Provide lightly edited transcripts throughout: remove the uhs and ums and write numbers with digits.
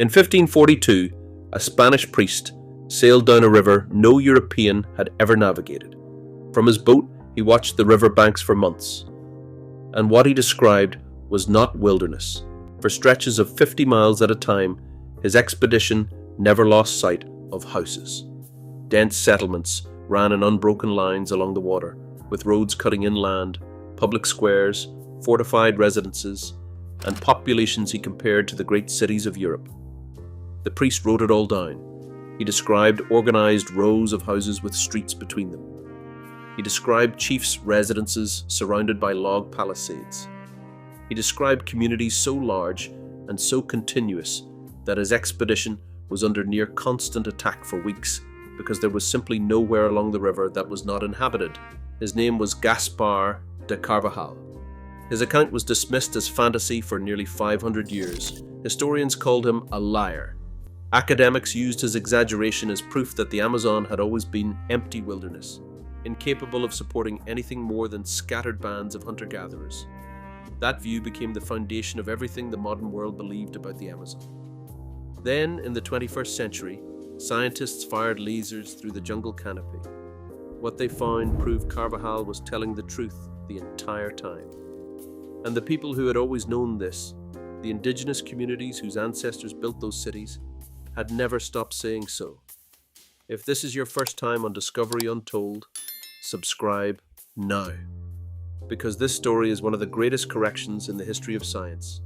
In 1542, a Spanish priest sailed down a river no European had ever navigated. From his boat, he watched the river banks for months. And what he described was not wilderness. For stretches of 50 miles at a time, his expedition never lost sight of houses. Dense settlements ran in unbroken lines along the water, with roads cutting inland, public squares, fortified residences, and populations he compared to the great cities of Europe. The priest wrote it all down. He described organized rows of houses with streets between them. He described chiefs' residences surrounded by log palisades. He described communities so large and so continuous that his expedition was under near constant attack for weeks because there was simply nowhere along the river that was not inhabited. His name was Gaspar de Carvajal. His account was dismissed as fantasy for nearly 500 years. Historians called him a liar. Academics used his exaggeration as proof that the Amazon had always been empty wilderness, incapable of supporting anything more than scattered bands of hunter-gatherers. That view became the foundation of everything the modern world believed about the Amazon. Then, in the 21st century, scientists fired lasers through the jungle canopy. What they found proved Carvajal was telling the truth the entire time. And the people who had always known this, the indigenous communities whose ancestors built those cities, had never stopped saying so. If this is your first time on Discovery Untold, subscribe now. Because this story is one of the greatest corrections in the history of science.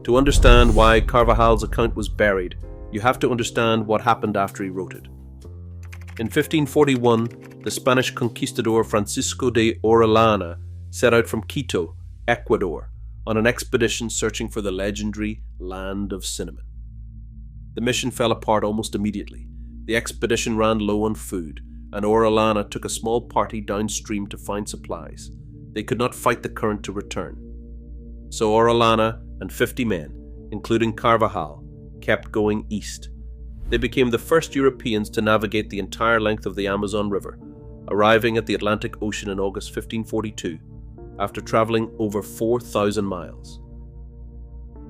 To understand why Carvajal's account was buried, you have to understand what happened after he wrote it. In 1541, the Spanish conquistador Francisco de Orellana set out from Quito, Ecuador, on an expedition searching for the legendary land of cinnamon. The mission fell apart almost immediately. The expedition ran low on food, and Orellana took a small party downstream to find supplies. They could not fight the current to return. So Orellana and 50 men, including Carvajal, kept going east. They became the first Europeans to navigate the entire length of the Amazon River, arriving at the Atlantic Ocean in August 1542, after traveling over 4,000 miles.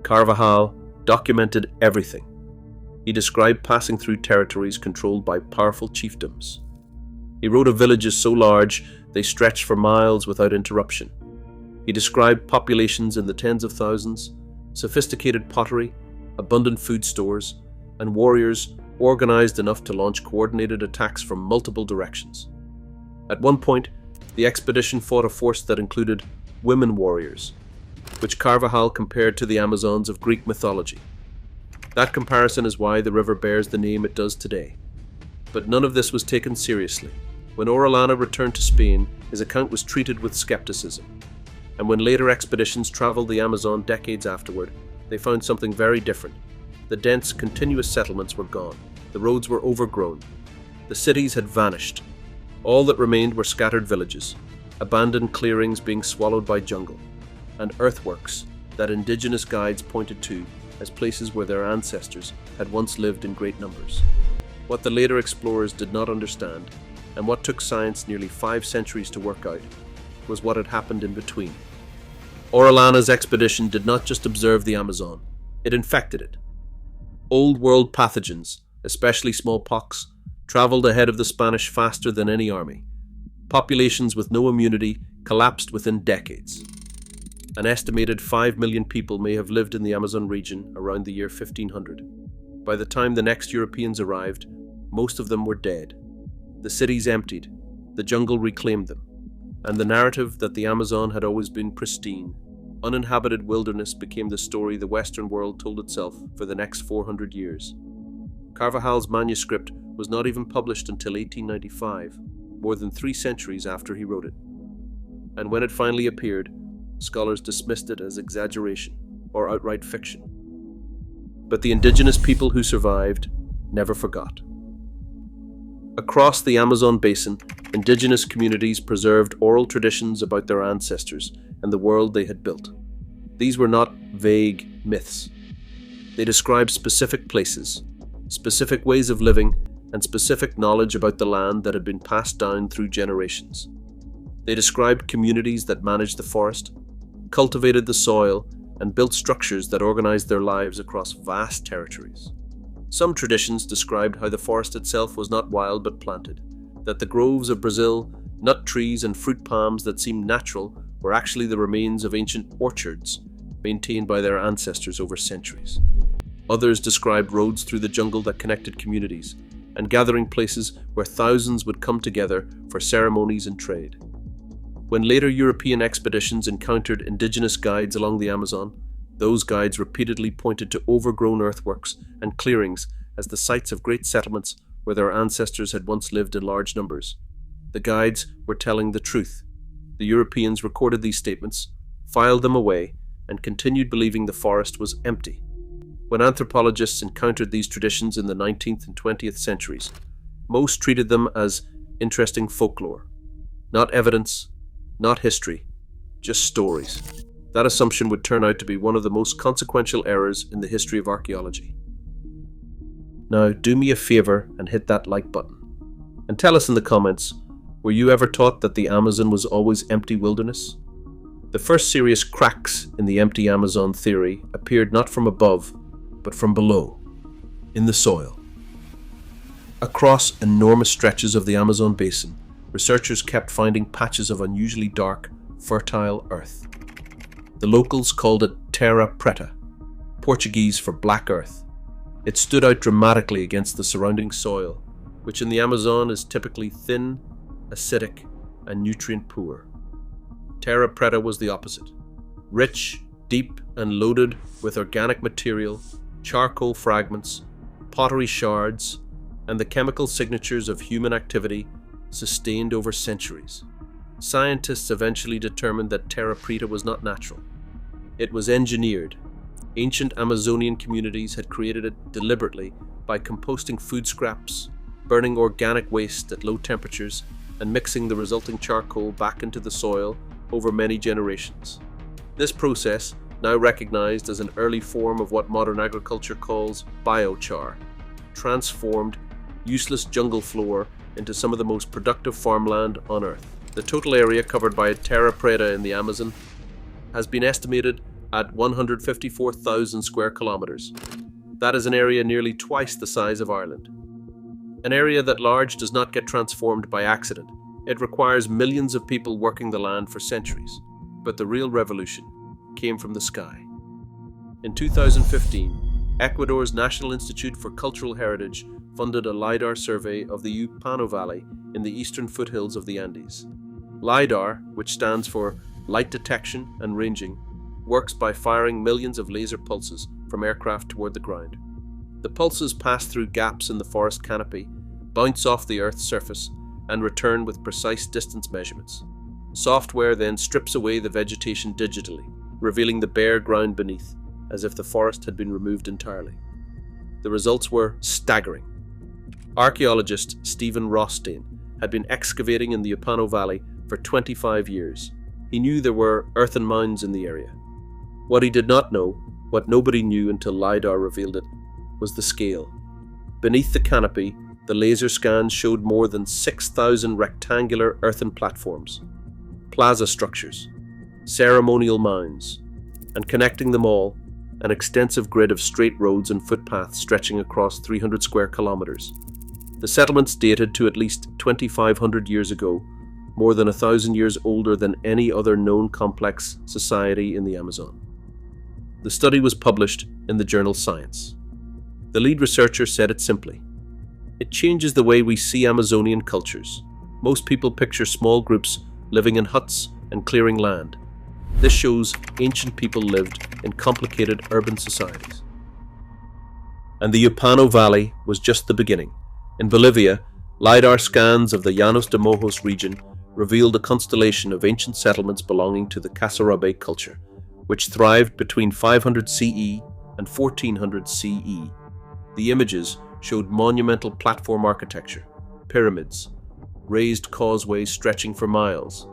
Carvajal documented everything. He described passing through territories controlled by powerful chiefdoms. He wrote of villages so large they stretched for miles without interruption. He described populations in the tens of thousands, sophisticated pottery, abundant food stores, and warriors organized enough to launch coordinated attacks from multiple directions. At one point, the expedition fought a force that included women warriors, which Carvajal compared to the Amazons of Greek mythology. That comparison is why the river bears the name it does today. But none of this was taken seriously. When Orellana returned to Spain, his account was treated with skepticism. And when later expeditions traveled the Amazon decades afterward, they found something very different. The dense, continuous settlements were gone. The roads were overgrown. The cities had vanished. All that remained were scattered villages, abandoned clearings being swallowed by jungle, and earthworks that indigenous guides pointed to as places where their ancestors had once lived in great numbers. What the later explorers did not understand, and what took science nearly 5 centuries to work out, was what had happened in between. Orellana's expedition did not just observe the Amazon, it infected it. Old world pathogens, especially smallpox, traveled ahead of the Spanish faster than any army. Populations with no immunity collapsed within decades. An estimated 5 million people may have lived in the Amazon region around the year 1500. By the time the next Europeans arrived, most of them were dead. The cities emptied, the jungle reclaimed them, and the narrative that the Amazon had always been pristine, uninhabited wilderness became the story the Western world told itself for the next 400 years. Carvajal's manuscript was not even published until 1895, more than 3 centuries after he wrote it. And when it finally appeared, scholars dismissed it as exaggeration or outright fiction. But the indigenous people who survived never forgot. Across the Amazon basin, indigenous communities preserved oral traditions about their ancestors and the world they had built. These were not vague myths. They described specific places, specific ways of living, and specific knowledge about the land that had been passed down through generations. They described communities that managed the forest, cultivated the soil, and built structures that organized their lives across vast territories. Some traditions described how the forest itself was not wild but planted, that the groves of Brazil, nut trees and fruit palms that seemed natural were actually the remains of ancient orchards maintained by their ancestors over centuries. Others described roads through the jungle that connected communities, and gathering places where thousands would come together for ceremonies and trade. When later European expeditions encountered indigenous guides along the Amazon, those guides repeatedly pointed to overgrown earthworks and clearings as the sites of great settlements where their ancestors had once lived in large numbers. The guides were telling the truth. The Europeans recorded these statements, filed them away, and continued believing the forest was empty. When anthropologists encountered these traditions in the 19th and 20th centuries, most treated them as interesting folklore. Not evidence, not history, just stories. That assumption would turn out to be one of the most consequential errors in the history of archaeology. Now, do me a favor and hit that like button. And tell us in the comments, were you ever taught that the Amazon was always empty wilderness? The first serious cracks in the empty Amazon theory appeared not from above, but from below, in the soil. Across enormous stretches of the Amazon basin, researchers kept finding patches of unusually dark, fertile earth. The locals called it terra preta, Portuguese for black earth. It stood out dramatically against the surrounding soil, which in the Amazon is typically thin, acidic, and nutrient poor. Terra preta was the opposite. Rich, deep, and loaded with organic material, charcoal fragments, pottery shards, and the chemical signatures of human activity sustained over centuries. Scientists eventually determined that terra preta was not natural. It was engineered. Ancient Amazonian communities had created it deliberately by composting food scraps, burning organic waste at low temperatures, and mixing the resulting charcoal back into the soil over many generations. This process, now recognized as an early form of what modern agriculture calls biochar, transformed useless jungle floor into some of the most productive farmland on Earth. The total area covered by terra preta in the Amazon has been estimated at 154,000 square kilometers. That is an area nearly twice the size of Ireland. An area that large does not get transformed by accident. It requires millions of people working the land for centuries. But the real revolution came from the sky. In 2015, Ecuador's National Institute for Cultural Heritage funded a LiDAR survey of the Upano Valley in the eastern foothills of the Andes. LiDAR, which stands for Light Detection and Ranging, works by firing millions of laser pulses from aircraft toward the ground. The pulses pass through gaps in the forest canopy, bounce off the Earth's surface, and return with precise distance measurements. Software then strips away the vegetation digitally, revealing the bare ground beneath, as if the forest had been removed entirely. The results were staggering. Archaeologist Stephen Rothstein had been excavating in the Upano Valley for 25 years. He knew there were earthen mounds in the area. What he did not know, what nobody knew until LiDAR revealed it, was the scale. Beneath the canopy, the laser scans showed more than 6,000 rectangular earthen platforms, plaza structures, ceremonial mounds, and connecting them all, an extensive grid of straight roads and footpaths stretching across 300 square kilometers. The settlements dated to at least 2,500 years ago, more than 1,000 years older than any other known complex society in the Amazon. The study was published in the journal Science. The lead researcher said it simply: "It changes the way we see Amazonian cultures. Most people picture small groups living in huts and clearing land. This shows ancient people lived in complicated urban societies." And the Upano Valley was just the beginning. In Bolivia, LiDAR scans of the Llanos de Mojos region revealed a constellation of ancient settlements belonging to the Casarabe culture, which thrived between 500 CE and 1400 CE. The images showed monumental platform architecture, pyramids, raised causeways stretching for miles,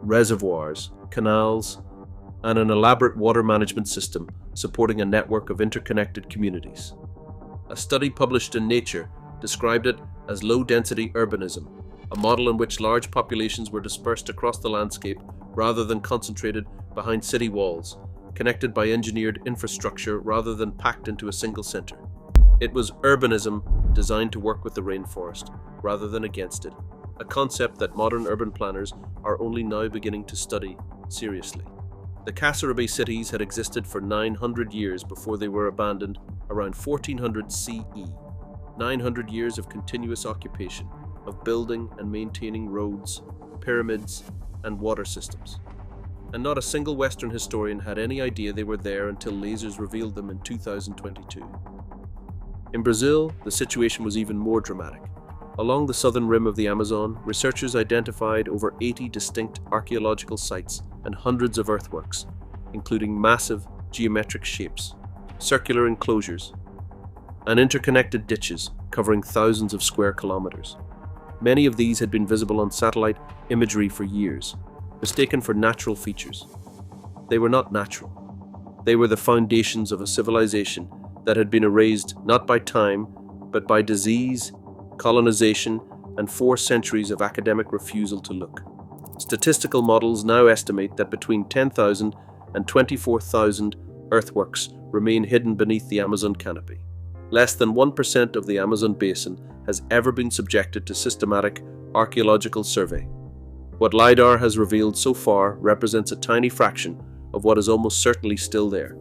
reservoirs, canals, and an elaborate water management system supporting a network of interconnected communities. A study published in Nature described it as low-density urbanism, a model in which large populations were dispersed across the landscape rather than concentrated behind city walls, connected by engineered infrastructure rather than packed into a single center. It was urbanism designed to work with the rainforest rather than against it, a concept that modern urban planners are only now beginning to study seriously. The Kasarabi cities had existed for 900 years before they were abandoned around 1400 CE. 900 years of continuous occupation, of building and maintaining roads, pyramids, and water systems. And not a single Western historian had any idea they were there until lasers revealed them in 2022. In Brazil, the situation was even more dramatic. Along the southern rim of the Amazon, researchers identified over 80 distinct archaeological sites and hundreds of earthworks, including massive geometric shapes, circular enclosures, and interconnected ditches covering thousands of square kilometers. Many of these had been visible on satellite imagery for years, mistaken for natural features. They were not natural. They were the foundations of a civilization that had been erased not by time, but by disease, colonization, and 4 centuries of academic refusal to look. Statistical models now estimate that between 10,000 and 24,000 earthworks remain hidden beneath the Amazon canopy. Less than 1% of the Amazon basin has ever been subjected to systematic archaeological survey. What LiDAR has revealed so far represents a tiny fraction of what is almost certainly still there.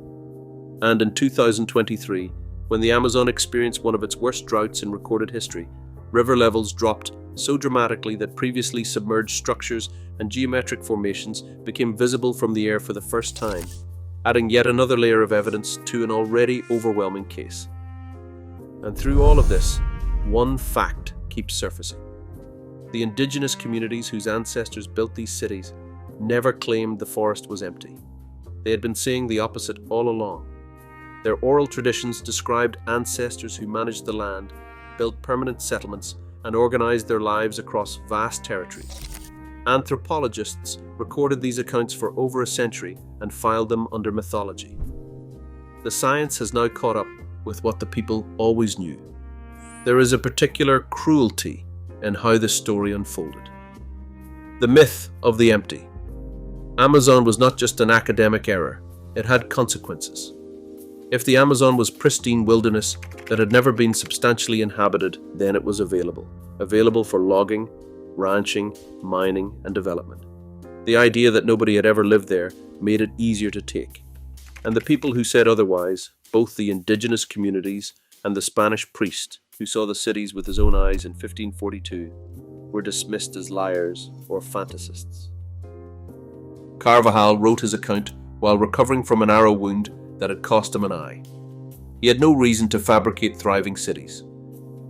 And in 2023, when the Amazon experienced one of its worst droughts in recorded history, river levels dropped so dramatically that previously submerged structures and geometric formations became visible from the air for the first time, adding yet another layer of evidence to an already overwhelming case. And through all of this, one fact keeps surfacing. The indigenous communities whose ancestors built these cities never claimed the forest was empty. They had been saying the opposite all along. Their oral traditions described ancestors who managed the land, built permanent settlements, and organized their lives across vast territories. Anthropologists recorded these accounts for over a century and filed them under mythology. The science has now caught up with what the people always knew. There is a particular cruelty in how the story unfolded. The myth of the empty. Amazon was not just an academic error, it had consequences. If the Amazon was pristine wilderness that had never been substantially inhabited, then it was available for logging, ranching, mining, and development. The idea that nobody had ever lived there made it easier to take. And the people who said otherwise, both the indigenous communities and the Spanish priest who saw the cities with his own eyes in 1542, were dismissed as liars or fantasists. Carvajal wrote his account while recovering from an arrow wound that had cost him an eye. He had no reason to fabricate thriving cities.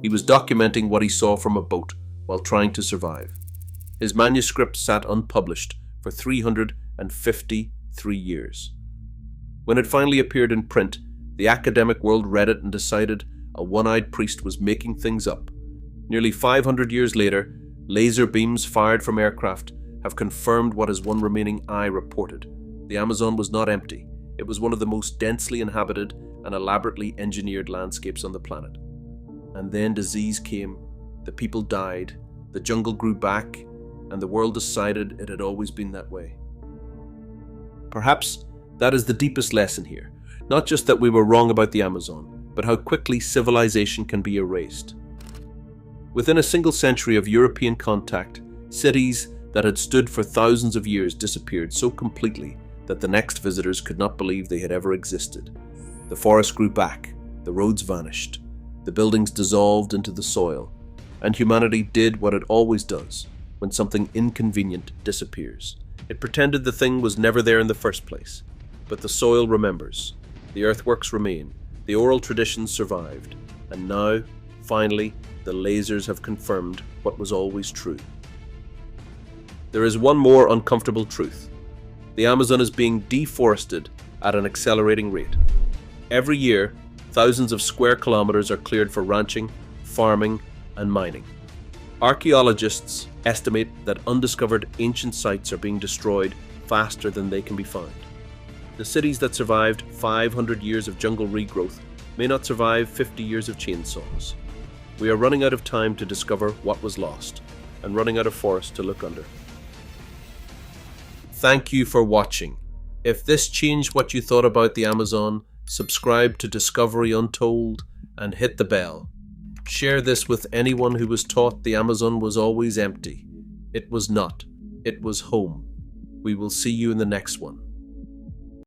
He was documenting what he saw from a boat while trying to survive. His manuscript sat unpublished for 353 years. When it finally appeared in print, the academic world read it and decided a one-eyed priest was making things up. Nearly 500 years later, laser beams fired from aircraft have confirmed what his one remaining eye reported. The Amazon was not empty. It was one of the most densely inhabited and elaborately engineered landscapes on the planet. And then disease came, the people died, the jungle grew back, and the world decided it had always been that way. Perhaps that is the deepest lesson here. Not just that we were wrong about the Amazon, but how quickly civilization can be erased. Within a single century of European contact, cities that had stood for thousands of years disappeared so completely that the next visitors could not believe they had ever existed. The forest grew back, the roads vanished, the buildings dissolved into the soil, and humanity did what it always does when something inconvenient disappears. It pretended the thing was never there in the first place. But the soil remembers, the earthworks remain, the oral traditions survived, and now, finally, the lasers have confirmed what was always true. There is one more uncomfortable truth. The Amazon is being deforested at an accelerating rate. Every year, thousands of square kilometers are cleared for ranching, farming, and mining. Archaeologists estimate that undiscovered ancient sites are being destroyed faster than they can be found. The cities that survived 500 years of jungle regrowth may not survive 50 years of chainsaws. We are running out of time to discover what was lost, and running out of forest to look under. Thank you for watching. If this changed what you thought about the Amazon, subscribe to Discovery Untold and hit the bell. Share this with anyone who was taught the Amazon was always empty. It was not. It was home. We will see you in the next one.